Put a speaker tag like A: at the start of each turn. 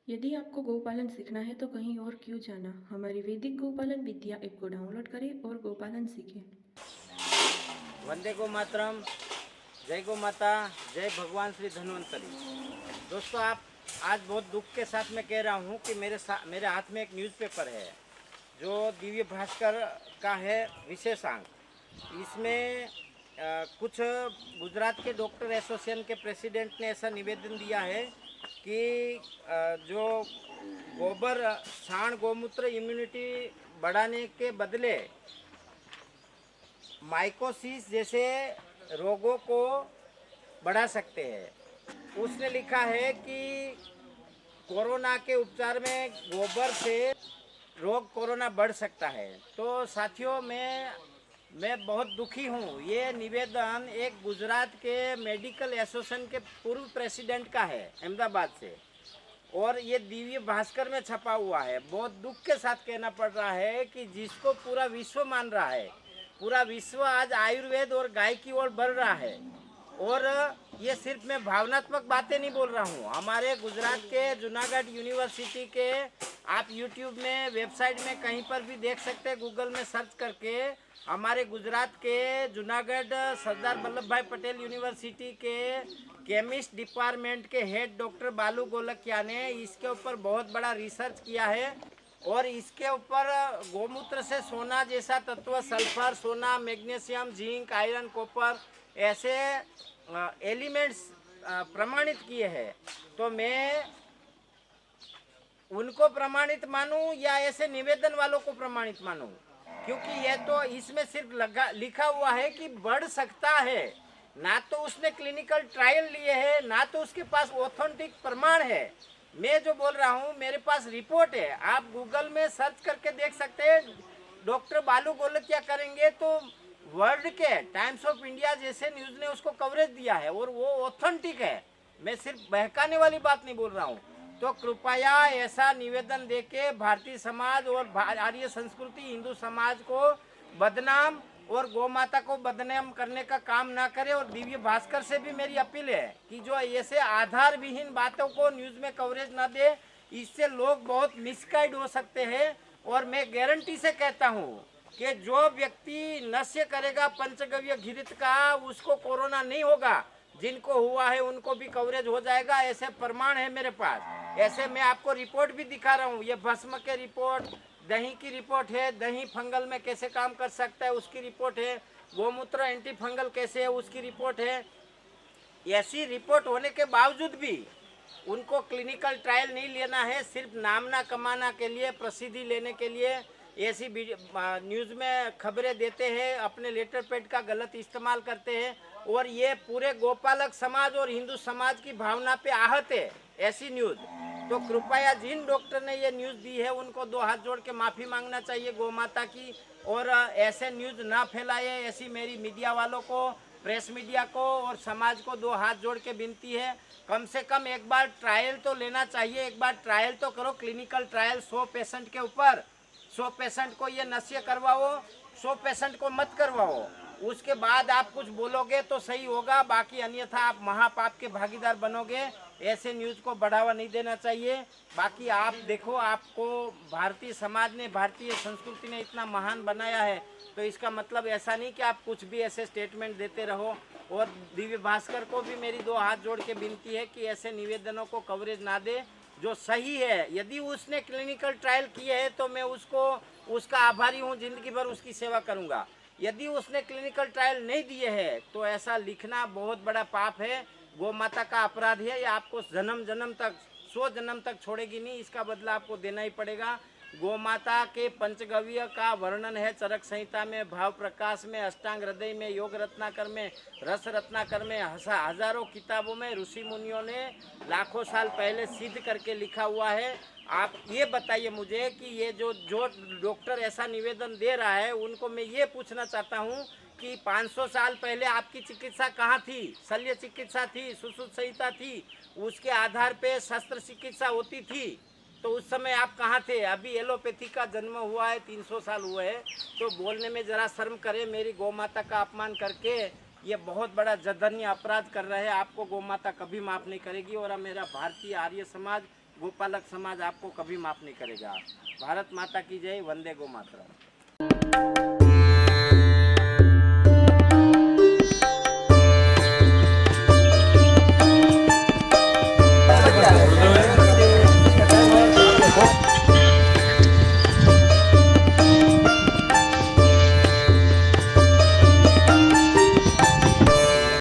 A: यदि आपको गोपालन सीखना है तो कहीं और क्यों जाना। हमारी वैदिक गोपालन विद्या ऐप को डाउनलोड करें और गोपालन सीखें।
B: वंदे गो मातरम। जय गो माता। जय भगवान श्री धन्वंतरी। दोस्तों, आप आज बहुत दुख के साथ मैं कह रहा हूँ कि मेरे हाथ में एक न्यूज़पेपर है जो दिव्य भास्कर का है विशेषांक। इसमें कुछ गुजरात के डॉक्टर एसोसिएशन के प्रेसिडेंट ने ऐसा निवेदन दिया है कि जो गोबर साण गौमूत्र इम्यूनिटी बढ़ाने के बदले माइकोसिस जैसे रोगों को बढ़ा सकते हैं। उसने लिखा है कि कोरोना के उपचार में गोबर से रोग कोरोना बढ़ सकता है। तो साथियों, मैं बहुत दुखी हूँ। ये निवेदन एक गुजरात के मेडिकल एसोसिएशन के पूर्व प्रेसिडेंट का है, अहमदाबाद से, और ये दिव्य भास्कर में छपा हुआ है। बहुत दुख के साथ कहना पड़ रहा है कि जिसको पूरा विश्व मान रहा है, पूरा विश्व आज आयुर्वेद और गाय की ओर बढ़ रहा है। और ये सिर्फ मैं भावनात्मक बातें नहीं बोल रहा हूँ। हमारे गुजरात के जूनागढ़ यूनिवर्सिटी के, आप यूट्यूब में, वेबसाइट में कहीं पर भी देख सकते हैं, गूगल में सर्च करके। हमारे गुजरात के जूनागढ़ सरदार वल्लभ भाई पटेल यूनिवर्सिटी के केमिस्ट डिपार्टमेंट के हेड डॉक्टर बालू गोलकिया ने इसके ऊपर बहुत बड़ा रिसर्च किया है। और इसके ऊपर गोमूत्र से सोना जैसा तत्व, सल्फर, सोना, मैग्नीशियम, जिंक, आयरन, कॉपर ऐसे एलिमेंट्स प्रमाणित किए हैं। तो मैं उनको प्रमाणित मानूं या ऐसे निवेदन वालों को प्रमाणित मानूं? क्योंकि ये तो इसमें सिर्फ लिखा हुआ है कि बढ़ सकता है। ना तो उसने क्लिनिकल ट्रायल लिए हैं, ना तो उसके पास ऑथेंटिक प्रमाण है। मैं जो बोल रहा हूँ, मेरे पास रिपोर्ट है। आप गूगल में सर्च करके देख सकते हैं। डॉक्टर बालू गोलकिया करेंगे तो वर्ल्ड के टाइम्स ऑफ इंडिया जैसे न्यूज़ ने उसको कवरेज दिया है और वो ऑथेंटिक है। मैं सिर्फ बहकाने वाली बात नहीं बोल रहा हूँ। तो कृपया ऐसा निवेदन देके भारतीय समाज और आर्य संस्कृति, हिंदू समाज को बदनाम और गौ माता को बदनाम करने का काम ना करे। और दिव्य भास्कर से भी मेरी अपील है कि जो ऐसे आधार विहीन बातों को न्यूज़ में कवरेज ना दे। इससे लोग बहुत मिसगाइड हो सकते हैं। और मैं गारंटी से कहता हूँ कि जो व्यक्ति नश्य करेगा पंचगव्य घृत का, उसको कोरोना नहीं होगा। जिनको हुआ है उनको भी कवरेज हो जाएगा, ऐसे प्रमाण है मेरे पास। ऐसे मैं आपको रिपोर्ट भी दिखा रहा हूँ। ये भस्म के रिपोर्ट, दही की रिपोर्ट है, दही फंगल में कैसे काम कर सकता है उसकी रिपोर्ट है, गोमूत्र एंटी फंगल कैसे है उसकी रिपोर्ट है। ऐसी रिपोर्ट होने के बावजूद भी उनको क्लिनिकल ट्रायल नहीं लेना है। सिर्फ नामना कमाना के लिए, प्रसिद्धि लेने के लिए ऐसी न्यूज़ में खबरें देते हैं, अपने लेटर पैड का गलत इस्तेमाल करते हैं। और ये पूरे गोपालक समाज और हिंदू समाज की भावना पे आहत है ऐसी न्यूज़। तो कृपया जिन डॉक्टर ने ये न्यूज़ दी है उनको दो हाथ जोड़ के माफ़ी मांगना चाहिए गौ माता की। और ऐसे न्यूज़ ना फैलाए, ऐसी मेरी मीडिया वालों को, प्रेस मीडिया को और समाज को दो हाथ जोड़ के विनती है। कम से कम एक बार ट्रायल तो लेना चाहिए। एक बार ट्रायल तो करो, क्लिनिकल ट्रायल 100 पेशेंट के ऊपर। 100 पेशेंट को ये नश्य करवाओ, 100 पेशेंट को मत करवाओ। उसके बाद आप कुछ बोलोगे तो सही होगा, बाकी अन्यथा आप महापाप के भागीदार बनोगे। ऐसे न्यूज़ को बढ़ावा नहीं देना चाहिए। बाकी आप देखो, आपको भारतीय समाज ने, भारतीय संस्कृति ने इतना महान बनाया है, तो इसका मतलब ऐसा नहीं कि आप कुछ भी ऐसे स्टेटमेंट देते रहो। और दिव्य भास्कर को भी मेरी दो हाथ जोड़ के विनती है कि ऐसे निवेदनों को कवरेज ना दे जो सही है। यदि उसने क्लिनिकल ट्रायल किए हैं तो मैं उसका आभारी हूँ, जिंदगी भर उसकी सेवा करूँगा। यदि उसने क्लिनिकल ट्रायल नहीं दिए हैं तो ऐसा लिखना बहुत बड़ा पाप है, गौ माता का अपराध है। ये आपको जन्म जन्म तक, 100 जन्म तक छोड़ेगी नहीं, इसका बदला आपको देना ही पड़ेगा। गौ माता के पंचगव्य का वर्णन है चरक संहिता में, भाव प्रकाश में, अष्टांग हृदय में, योग रत्नाकर में, रस रत्नाकर में, हजारों किताबों में ऋषि मुनियों ने लाखों साल पहले सिद्ध करके लिखा हुआ है। आप ये बताइए मुझे कि ये जो डॉक्टर ऐसा निवेदन दे रहा है, उनको मैं ये पूछना चाहता हूँ कि 500 साल पहले आपकी चिकित्सा कहाँ थी? शल्य चिकित्सा थी, सुश्रुत संहिता थी, उसके आधार पे शस्त्र चिकित्सा होती थी। तो उस समय आप कहाँ थे? अभी एलोपैथी का जन्म हुआ है, 300 साल हुए हैं। तो बोलने में ज़रा शर्म करें। मेरी गौ माता का अपमान करके ये बहुत बड़ा जघन्य अपराध कर रहे हैं। आपको गौ माता कभी माफ़ नहीं करेगी। और मेरा भारतीय आर्य समाज गोपालक समाज आपको कभी माफ नहीं करेगा। भारत माता की जय, वंदे गो मातरम।